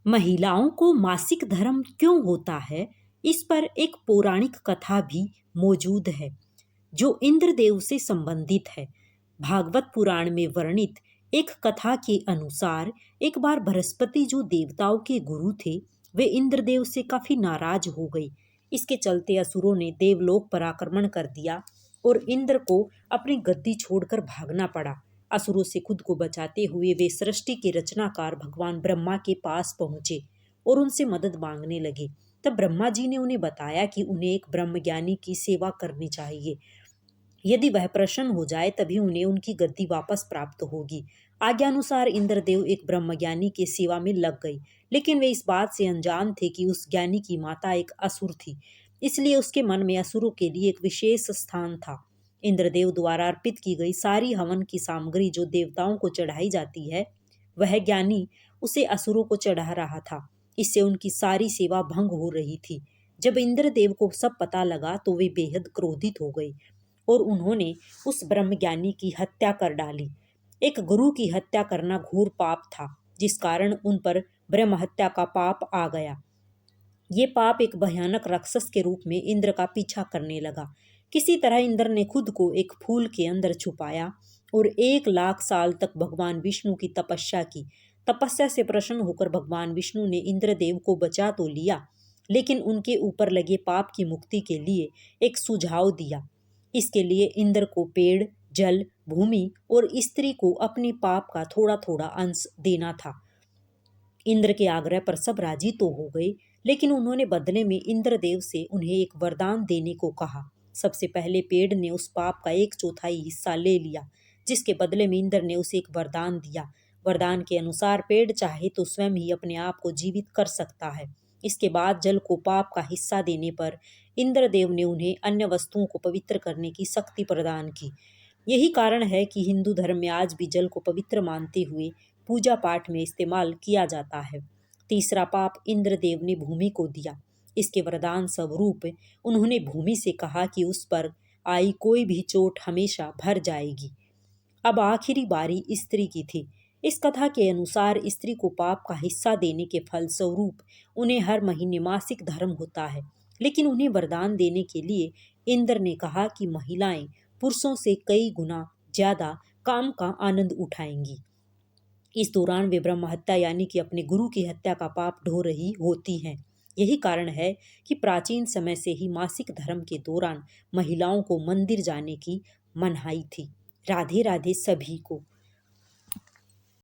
महिलाओं को मासिक धर्म क्यों होता है, इस पर एक पौराणिक कथा भी मौजूद है जो इंद्रदेव से संबंधित है। भागवत पुराण में वर्णित एक कथा के अनुसार एक बार बृहस्पति जो देवताओं के गुरु थे, वे इंद्रदेव से काफी नाराज हो गए। इसके चलते असुरों ने देवलोक पर आक्रमण कर दिया और इंद्र को अपनी गद्दी छोड़कर भागना पड़ा। असुरों से खुद को बचाते हुए वे सृष्टि के रचनाकार भगवान ब्रह्मा के पास पहुंचे और उनसे मदद मांगने लगे। तब ब्रह्मा जी ने उन्हें बताया कि उन्हें एक ब्रह्मज्ञानी की सेवा करनी चाहिए। यदि वह प्रसन्न हो जाए तभी उन्हें उनकी गद्दी वापस प्राप्त होगी। आज्ञानुसार इंद्रदेव एक ब्रह्मज्ञानी के सेवा में लग गई, लेकिन वे इस बात से अनजान थे कि उस ज्ञानी की माता एक असुर थी, इसलिए उसके मन में असुरों के लिए एक विशेष स्थान था। इंद्रदेव द्वारा अर्पित की गई सारी हवन की सामग्री जो देवताओं को चढ़ाई जाती है, वह ज्ञानी उसे असुरों को चढ़ा रहा था। इससे उनकी सारी सेवा भंग हो रही थी। जब इंद्रदेव को सब पता लगा तो वे बेहद क्रोधित हो गए और उन्होंने उस ब्रह्मज्ञानी की हत्या कर डाली। एक गुरु की हत्या करना घोर पाप था, जिस कारण उन पर ब्रह्म हत्या का पाप आ गया। ये पाप एक भयानक राक्षस के रूप में इंद्र का पीछा करने लगा। किसी तरह इंद्र ने खुद को एक फूल के अंदर छुपाया और 1 लाख साल तक भगवान विष्णु की तपस्या की। तपस्या से प्रसन्न होकर भगवान विष्णु ने इंद्रदेव को बचा तो लिया, लेकिन उनके ऊपर लगे पाप की मुक्ति के लिए एक सुझाव दिया। इसके लिए इंद्र को पेड़, जल, भूमि और स्त्री को अपने पाप का थोड़ा थोड़ा अंश देना था। इंद्र के आग्रह पर सब राजी तो हो गए, लेकिन उन्होंने बदले में इंद्रदेव से उन्हें एक वरदान देने को कहा। सबसे पहले पेड़ ने उस पाप का 1/4 हिस्सा ले लिया, जिसके बदले में इंद्र ने उसे एक वरदान दिया। वरदान के अनुसार पेड़ चाहे तो स्वयं ही अपने आप को जीवित कर सकता है। इसके बाद जल को पाप का हिस्सा देने पर इंद्रदेव ने उन्हें अन्य वस्तुओं को पवित्र करने की शक्ति प्रदान की। यही कारण है कि हिंदू धर्म में आज भी जल को पवित्र मानते हुए पूजा पाठ में इस्तेमाल किया जाता है। तीसरा पाप इंद्रदेव ने भूमि को दिया। इसके वरदान स्वरूप उन्होंने भूमि से कहा कि उस पर आई कोई भी चोट हमेशा भर जाएगी। अब आखिरी बारी स्त्री की थी। इस कथा के अनुसार स्त्री को पाप का हिस्सा देने के फलस्वरूप उन्हें हर महीने मासिक धर्म होता है, लेकिन उन्हें वरदान देने के लिए इंद्र ने कहा कि महिलाएं पुरुषों से कई गुना ज्यादा काम का आनंद उठाएंगी। इस दौरान वे ब्रह्म हत्या यानी कि अपने गुरु की हत्या का पाप ढो रही होती हैं। यही कारण है कि प्राचीन समय से ही मासिक धर्म के दौरान महिलाओं को मंदिर जाने की मनाही थी। राधे राधे सभी को।